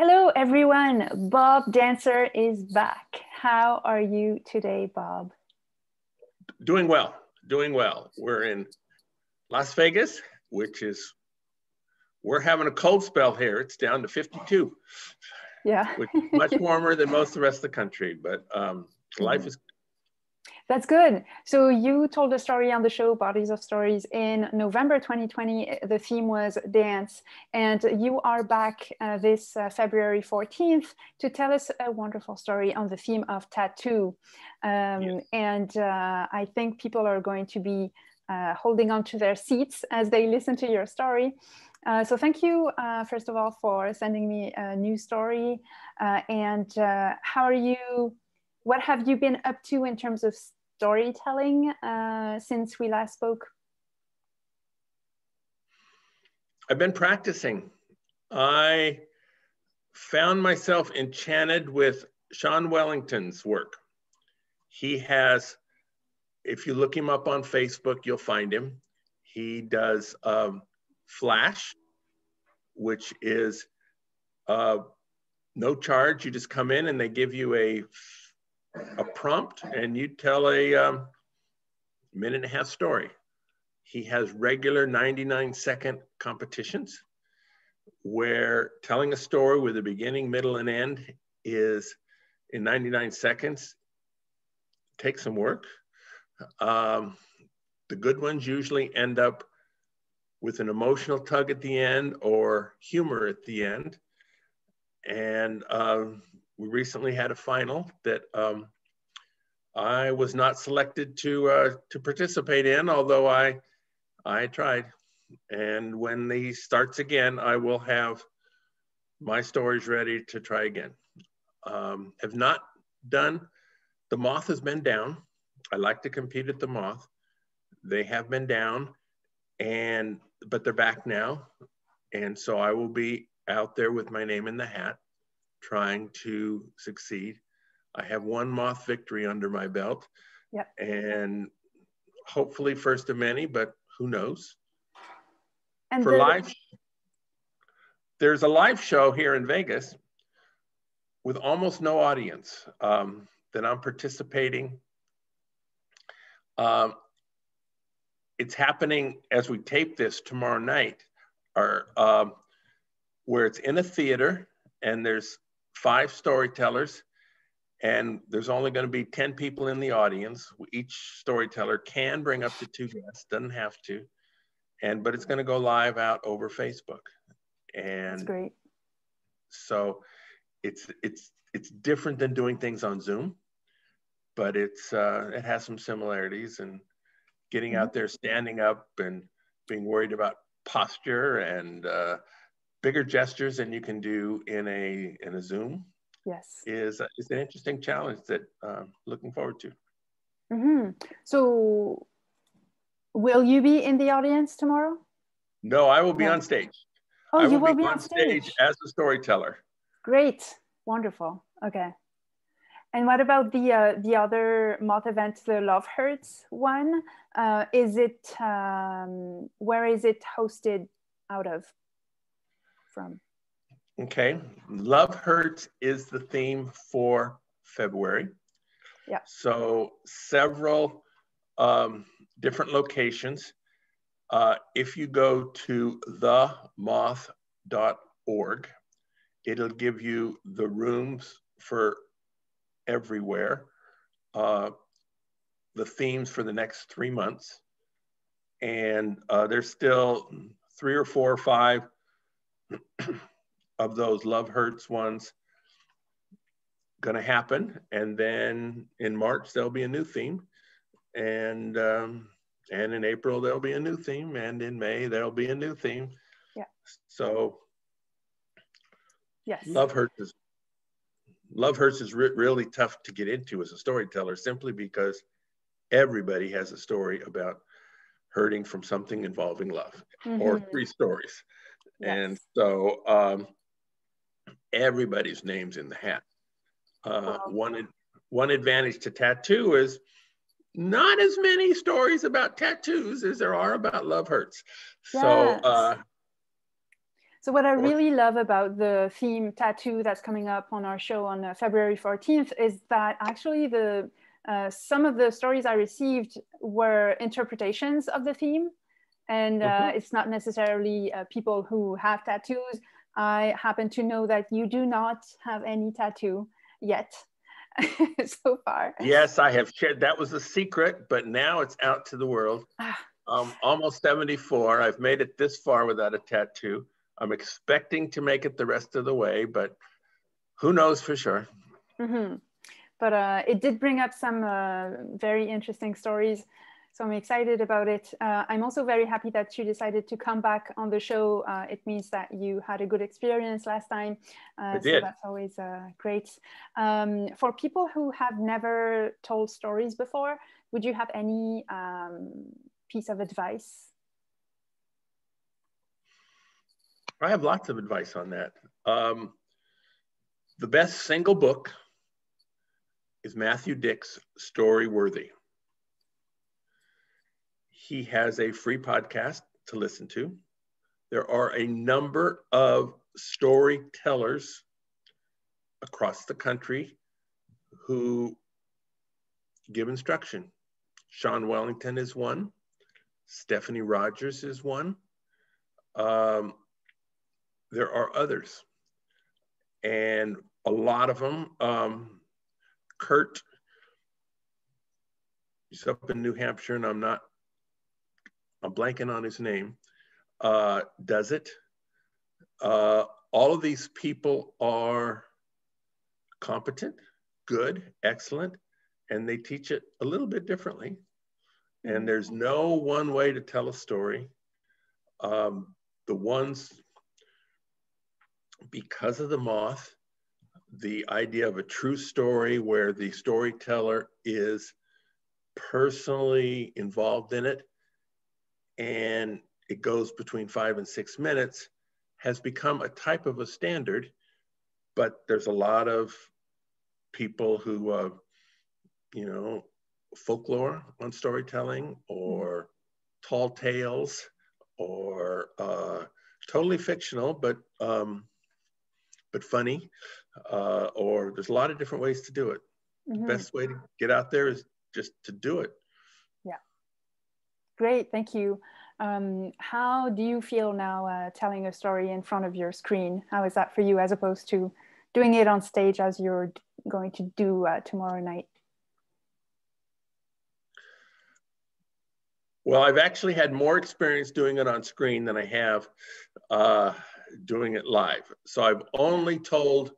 Hello, everyone. Bob Dancer is back. How are you today, Bob? Doing well, doing well. We're in Las Vegas, we're having a cold spell here. It's down to 52. Yeah. Which is much warmer than most of the rest of the country, but life is. That's good. So you told a story on the show, Bodies of Stories, in November 2020. The theme was dance. And you are back this February 14th to tell us a wonderful story on the theme of tattoo. Yes. And I think people are going to be holding on to their seats as they listen to your story. So thank you, first of all, for sending me a new story. And how are you? What have you been up to in terms of storytelling since we last spoke? I've been practicing. I found myself enchanted with Sean Wellington's work. He has, if you look him up on Facebook, you'll find him. He does Flash, which is no charge. You just come in and they give you a prompt and you tell a minute and a half story. He has regular 99-second competitions where telling a story with a beginning, middle, and end is in 99 seconds. Takes some work. The good ones usually end up with an emotional tug at the end or humor at the end. And we recently had a final that I was not selected to participate in, although I tried. And when he starts again, I will have my stories ready to try again. Have not done, the Moth has been down. I like to compete at the Moth. They have been down, but they're back now. And so I will be out there with my name in the hat, trying to succeed. I have one Moth victory under my belt. Yep. And hopefully first of many, but who knows? And for live, there's a live show here in Vegas with almost no audience that I'm participating. It's happening as we tape this tomorrow night, where it's in a theater and there's 5 storytellers and there's only going to be 10 people in the audience. Each storyteller can bring up to 2 guests, doesn't have to. But it's going to go live out over Facebook. And that's great. So it's different than doing things on Zoom, but it has some similarities, and getting out there, standing up and being worried about posture and bigger gestures than you can do in a Zoom. Yes, is an interesting challenge that I'm looking forward to. So will you be in the audience tomorrow? No, I will be on stage. Oh, you will be on stage as a storyteller. Great, wonderful. Okay. And what about the other Moth event, the Love Hurts one? Is it where is it hosted out of from? Okay, Love Hurts is the theme for February. Yeah. So several different locations. If you go to themoth.org, it'll give you the rooms for everywhere, the themes for the next 3 months. And there's still 3 or 4 or 5 of those Love Hurts ones going to happen. And then in March, there'll be a new theme. And in April, there'll be a new theme. And in May, there'll be a new theme. Yeah. So yes, Love Hurts is really tough to get into as a storyteller, simply because everybody has a story about hurting from something involving love, or 3 stories. Yes. And so everybody's name's in the hat. One advantage to tattoo is not as many stories about tattoos as there are about love hurts. Yes. So what I really love about the theme tattoo that's coming up on our show on February 14th is that actually some of the stories I received were interpretations of the theme. And it's not necessarily people who have tattoos. I happen to know that you do not have any tattoo yet so far. Yes, I have shared. That was a secret, but now it's out to the world. Almost 74. I've made it this far without a tattoo. I'm expecting to make it the rest of the way, but who knows for sure. Mm-hmm. But it did bring up some very interesting stories. So I'm excited about it. I'm also very happy that you decided to come back on the show. It means that you had a good experience last time. I did. So that's always great. For people who have never told stories before, would you have any piece of advice? I have lots of advice on that. The best single book is Matthew Dick's Storyworthy. He has a free podcast to listen to. There are a number of storytellers across the country who give instruction. Sean Wellington is one. Stephanie Rogers is one. There are others. And a lot of them, Kurt, he's up in New Hampshire, and I'm blanking on his name, does it. All of these people are competent, good, excellent, and they teach it a little bit differently. And there's no one way to tell a story. The ones, because of the moth, the idea of a true story where the storyteller is personally involved in it, and it goes between 5 and 6 minutes, has become a type of a standard. But there's a lot of people who, folklore on storytelling, or tall tales, or totally fictional, but funny, or there's a lot of different ways to do it. The best way to get out there is just to do it. Yeah. Great, thank you. How do you feel now telling a story in front of your screen? How is that for you as opposed to doing it on stage as you're going to do tomorrow night? Well, I've actually had more experience doing it on screen than I have doing it live. So I've only told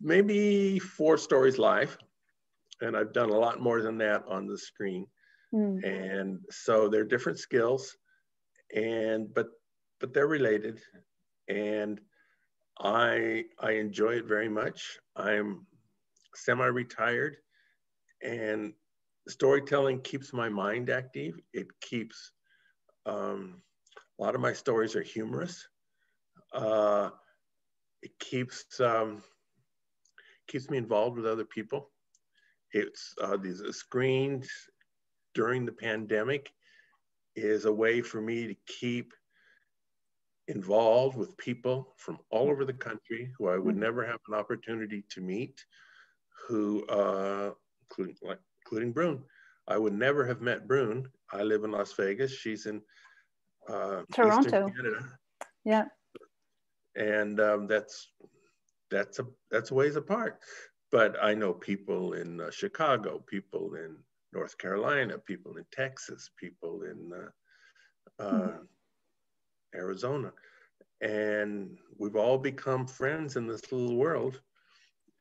maybe 4 stories live, and I've done a lot more than that on the screen. And so they're different skills, but they're related, and I enjoy it very much. I'm semi-retired, and storytelling keeps my mind active. It keeps, a lot of my stories are humorous. It keeps me involved with other people. It's these screens during the pandemic is a way for me to keep involved with people from all over the country who I would never have an opportunity to meet, who, including Brune. I would never have met Brune. I live in Las Vegas. She's in Toronto, Eastern Canada. Yeah. And that's a ways apart. But I know people in Chicago, people in North Carolina, people in Texas, people in Arizona. And we've all become friends in this little world.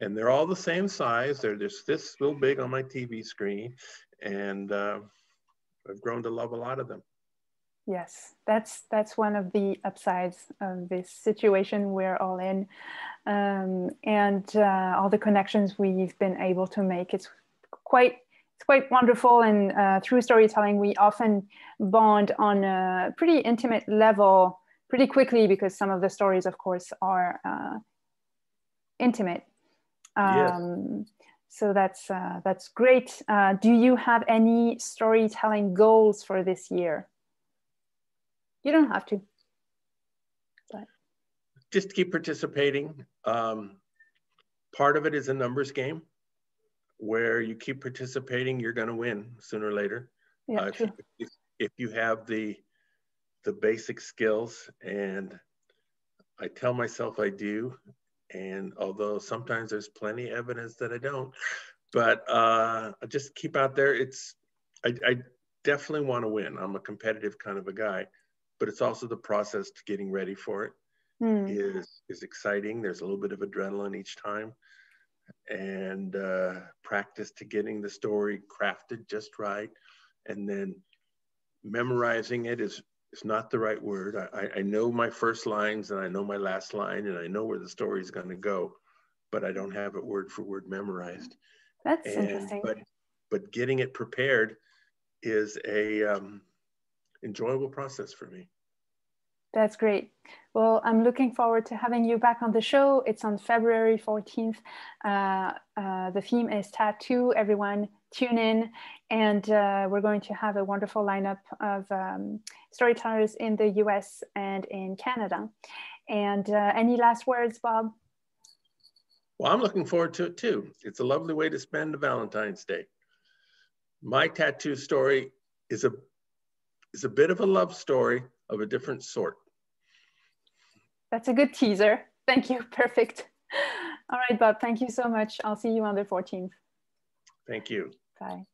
And they're all the same size. They're just this little big on my TV screen. And I've grown to love a lot of them. Yes, that's one of the upsides of this situation we're all in, and all the connections we've been able to make. It's quite wonderful, and through storytelling, we often bond on a pretty intimate level pretty quickly, because some of the stories, of course, are intimate. Yes. So that's great. Do you have any storytelling goals for this year? You don't have to. just keep participating. Part of it is a numbers game where you keep participating, you're going to win sooner or later. Yeah, if you have the basic skills, and I tell myself I do, and although sometimes there's plenty of evidence that I don't, but I just keep out there. I definitely want to win. I'm a competitive kind of a guy, but it's also the process to getting ready for it is exciting. There's a little bit of adrenaline each time, and practice to getting the story crafted just right, and then memorizing it is not the right word. I know my first lines and I know my last line and I know where the story is going to go, but I don't have it word for word memorized. That's interesting. But getting it prepared is a enjoyable process for me. That's great. Well, I'm looking forward to having you back on the show. It's on February 14th. The theme is tattoo. Everyone tune in, and we're going to have a wonderful lineup of storytellers in the US and in Canada. And any last words, Bob? Well, I'm looking forward to it too. It's a lovely way to spend a Valentine's Day. My tattoo story is a bit of a love story of a different sort. That's a good teaser. Thank you. Perfect. All right, Bob, thank you so much. I'll see you on the 14th. Thank you. Bye.